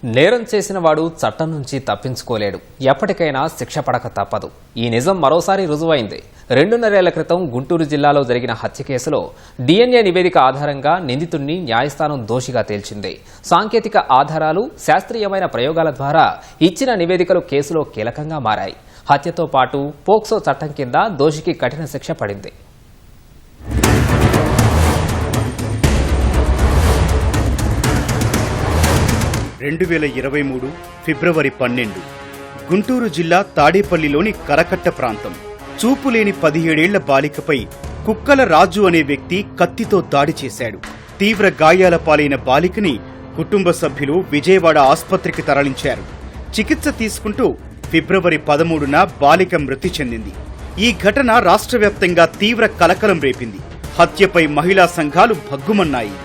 నేరం చేసిన వాడు చట్టం నుంచి తప్పించుకోలేడు. ఎప్పటికైనా శిక్ష పడక తప్పదు. ఈ నిజం మరోసారి రుజువైంది. 2.5 ఏళ్ల క్రితం గుంటూరు జిల్లాలో జరిగిన హత్య కేసులో DNA నివేదిక ఆధారంగా నిందితుడిని న్యాయస్థానం దోషిగా తేల్చింది. సాంకేతిక ఆధారాలు, శాస్త్రీయమైన ప్రయోగాల ద్వారా ఇచ్చిన నివేదికలు కేసులో కీలకంగా మారాయి. హత్యతో పాటు పోక్సో చట్టం కింద దోషికి కఠిన శిక్ష పడింది. ఫిబ్రవరి 12 గుంటూరు జిల్లా తాడేపల్లిలోని కరకట్ట ప్రాంతం. చూపులేని 17 ఏళ్ల బాలికపై కుక్కల రాజు అనే వ్యక్తి కత్తితో దాడి చేశాడు. తీవ్ర గాయాల పాలైన బాలికని కుటుంబ సభ్యులు విజయవాడ ఆస్పత్రికి తరలించారు. చికిత్స తీసుకుంటూ ఫిబ్రవరి 13న బాలిక మృతి చెందింది. ఈ ఘటన రాష్ట్ర వ్యాప్తంగా తీవ్ర కలకలం రేపింది. హత్యపై మహిళా సంఘాలు భగ్గుమన్నాయి.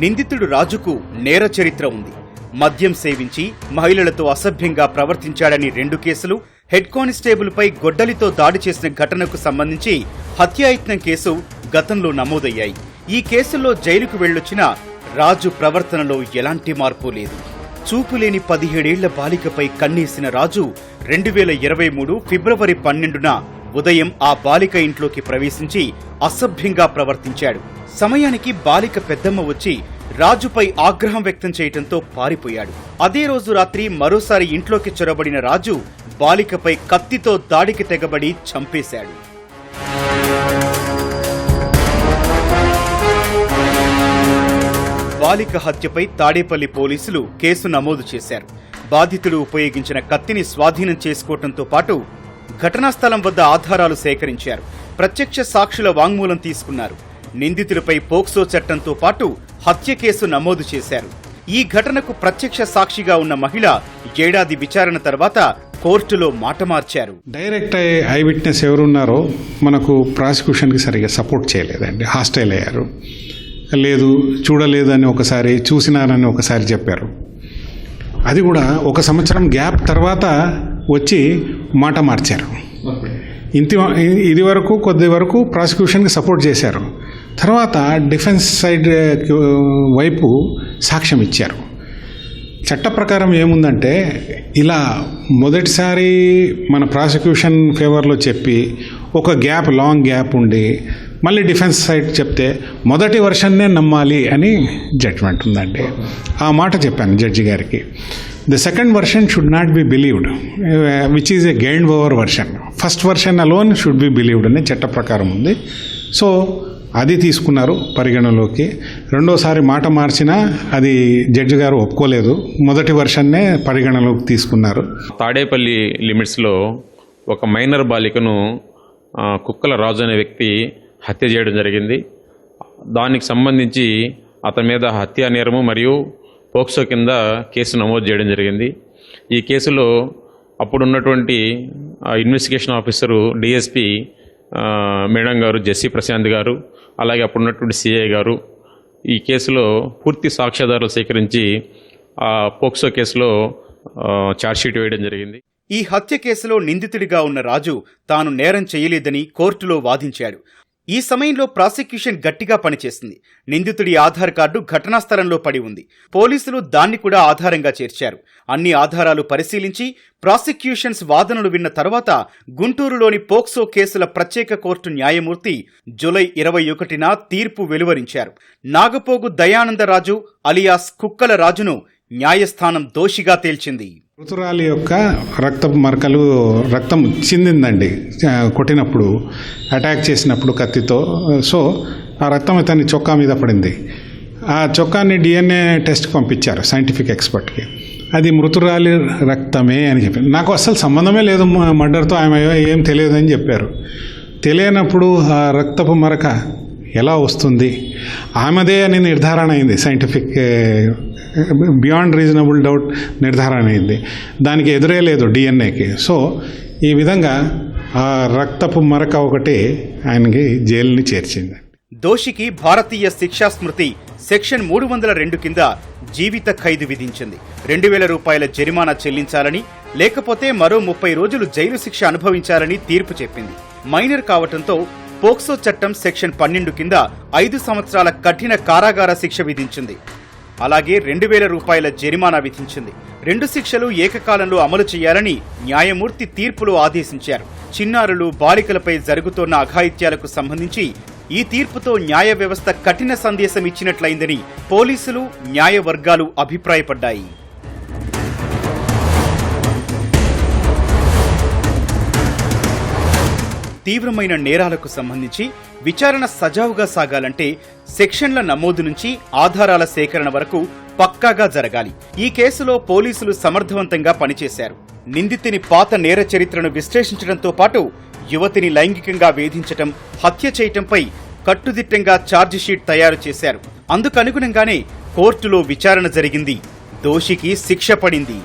నిందితుడు రాజుకు నేర చరిత్ర ఉంది. మద్యం సేవించి మహిళలతో అసభ్యంగా ప్రవర్తించాడని 2 కేసులు, హెడ్ కానిస్టేబుల్ పై గొడ్డలితో దాడి చేసిన ఘటనకు సంబంధించి హత్యాయత్నం కేసు గతంలో నమోదయ్యాయి. ఈ కేసుల్లో జైలుకు వెళ్లొచ్చిన రాజు ప్రవర్తనలో ఎలాంటి మార్పు లేదు. చూపులేని 17 ఏళ్ల బాలికపై కన్నేసిన రాజు 2023 ఫిబ్రవరి 12న ఉదయం ఆ బాలిక ఇంట్లోకి ప్రవేశించి అసభ్యంగా ప్రవర్తించాడు. సమయానికి బాలిక పెద్దమ్మ వచ్చి రాజుపై ఆగ్రహం వ్యక్తం చేయడంతో పారిపోయాడు. అదే రోజు రాత్రి మరోసారి ఇంట్లోకి చొరబడిన రాజు బాలికపై కత్తితో దాడికి తెగబడి చంపేశాడు. బాలిక హత్యపై తాడేపల్లి పోలీసులు కేసు నమోదు చేశారు. బాధితుడు ఉపయోగించిన కత్తిని స్వాధీనం చేసుకోవడంతో పాటు ఘటనా స్థలం వద్ద ఆధారాలు సేకరించారు. ప్రత్యక్ష సాక్షుల వాంగ్మూలం తీసుకున్నారు. నిందితులపై పోక్సో చట్టంతో పాటు హత్య కేసు నమోదు చేశారు. ఈ ఘటనకు ప్రత్యక్ష సాక్షిగా ఉన్న మహిళ ఏడాది విచారణ తర్వాత కోర్టులో మాట మార్చారు. డైరెక్ట్ ఐ విట్నెస్ ఎవరున్నారో మనకు ప్రాసిక్యూషన్కి సరిగా సపోర్ట్ చేయలేదండి. హాస్టైల్ అయ్యారు. లేదు, చూడలేదని ఒకసారి, చూసినారని ఒకసారి చెప్పారు. అది కూడా 1 సంవత్సరం గ్యాప్ తర్వాత వచ్చి మాట మార్చారు. ఇది వరకు కొద్ది వరకు ప్రాసిక్యూషన్కి సపోర్ట్ చేశారు. తర్వాత డిఫెన్స్ సైడ్ వైపు సాక్ష్యం ఇచ్చారు. చట్ట ప్రకారం ఏముందంటే, ఇలా మొదటిసారి మన ప్రాసిక్యూషన్ ఫేవర్లో చెప్పి ఒక గ్యాప్, లాంగ్ గ్యాప్ ఉండి మళ్ళీ డిఫెన్స్ సైడ్ చెప్తే మొదటి వర్షన్నే నమ్మాలి అని జడ్జ్మెంట్ ఉందండి. ఆ మాట చెప్పాను జడ్జి గారికి. The second version should not be believed, which is a gained over version. First version alone should be believed అని చట్ట ప్రకారం ఉంది. సో అది తీసుకున్నారు పరిగణలోకి. రెండోసారి మాట మార్చినా అది జడ్జి గారు ఒప్పుకోలేదు. మొదటి వర్షన్నే పరిగణలోకి తీసుకున్నారు. తాడేపల్లి లిమిట్స్లో ఒక మైనర్ బాలికను కుక్కల రాజు అనే వ్యక్తి హత్య చేయడం జరిగింది. దానికి సంబంధించి అతని మీద హత్యా నేరము మరియు పోక్సో కింద కేసు నమోదు చేయడం జరిగింది. ఈ కేసులో అప్పుడున్నటువంటి ఇన్వెస్టిగేషన్ ఆఫీసరు డిఎస్పి మేడం గారు, జెస్సీ ప్రశాంత్ గారు, అలాగే అప్పుడున్నటువంటి సిఐ గారు ఈ కేసులో పూర్తి సాక్ష్యాధారాలు సేకరించి పోక్సో కేసులో ఛార్జ్షీట్ వేయడం జరిగింది. ఈ హత్య కేసులో నిందితుడిగా ఉన్న రాజు తాను నేరం చేయలేదని కోర్టులో వాదించాడు. ఈ సమయంలో ప్రాసిక్యూషన్ గట్టిగా పనిచేసింది. నిందితుడి ఆధార్ కార్డు ఘటనా స్థలంలో పడి ఉంది. పోలీసులు దాన్ని కూడా ఆధారంగా చేర్చారు. అన్ని ఆధారాలు పరిశీలించి ప్రాసిక్యూషన్స్ వాదనలు విన్న తర్వాత గుంటూరులోని పోక్సో కేసుల ప్రత్యేక కోర్టు న్యాయమూర్తి జూలై 21న తీర్పు వెలువరించారు. నాగపోగు దయానందరాజు అలియాస్ కుక్కల రాజును న్యాయస్థానం దోషిగా తేల్చింది. మృతురాలి యొక్క రక్తపు మరకలు, రక్తం చిందిందండి కొట్టినప్పుడు, అటాక్ చేసినప్పుడు కత్తితో. సో ఆ రక్తం ఇతని చొక్కా మీద పడింది. ఆ చొక్కాని DNA టెస్ట్కి పంపించారు సైంటిఫిక్ ఎక్స్పర్ట్కి. అది మృతురాలి రక్తమే అని చెప్పారు. నాకు అసలు సంబంధమే లేదు మర్డర్తో, ఆమె ఏం తెలియదని చెప్పారు. తెలియనప్పుడు ఆ రక్తపు మరక ఎలా వస్తుంది? ఆమెదే అని నిర్ధారణ అయింది. సైంటిఫిక్ బియాండ్ రీజనబుల్ డౌట్ నిర్ధారణ అయింది. దానికి ఎదురే లేదు DNAకి. సో ఈ విధంగా ఆ రక్తపు మరక ఒకటి ఆయనకి జైలుని చేర్చింది. దోషికి భారతీయ శిక్షా స్మృతి సెక్షన్ 302 కింద జీవిత ఖైదు విధించింది. 2000 రూపాయల జరిమానా చెల్లించాలని, లేకపోతే మరో 30 రోజులు జైలు శిక్ష అనుభవించాలని తీర్పు చెప్పింది. మైనర్ కావటంతో పోక్సో చట్టం సెక్షన్ 12 కింద 5 సంవత్సరాల కఠిన కారాగార శిక్ష విధించింది. అలాగే 2000 రూపాయల జరిమానా విధించింది. 2 శిక్షలు ఏకకాలంలో అమలు చేయాలని న్యాయమూర్తి తీర్పులో ఆదేశించారు. చిన్నారులు, బాలికలపై జరుగుతోన్న అఘాయిత్యాలకు సంబంధించి ఈ తీర్పుతో న్యాయ వ్యవస్థ కఠిన సందేశం ఇచ్చినట్లయిందని పోలీసులు, న్యాయ వర్గాలు అభిప్రాయపడ్డాయి. తీవ్రమైన నేరాలకు సంబంధించి విచారణ సజావుగా సాగాలంటే సెక్షన్ల నమోదు నుంచి ఆధారాల సేకరణ వరకు పక్కాగా జరగాలి. ఈ కేసులో పోలీసులు సమర్థవంతంగా పనిచేశారు. నిందితుని పాత నేర చరిత్రను విశ్లేషించడంతో పాటు యువతిని లైంగికంగా వేధించటం, హత్య చేయటంపై కట్టుదిట్టంగా ఛార్జిషీట్ తయారు చేశారు. అందుకనుగుణంగానే కోర్టులో విచారణ జరిగింది. దోషికి శిక్ష పడింది.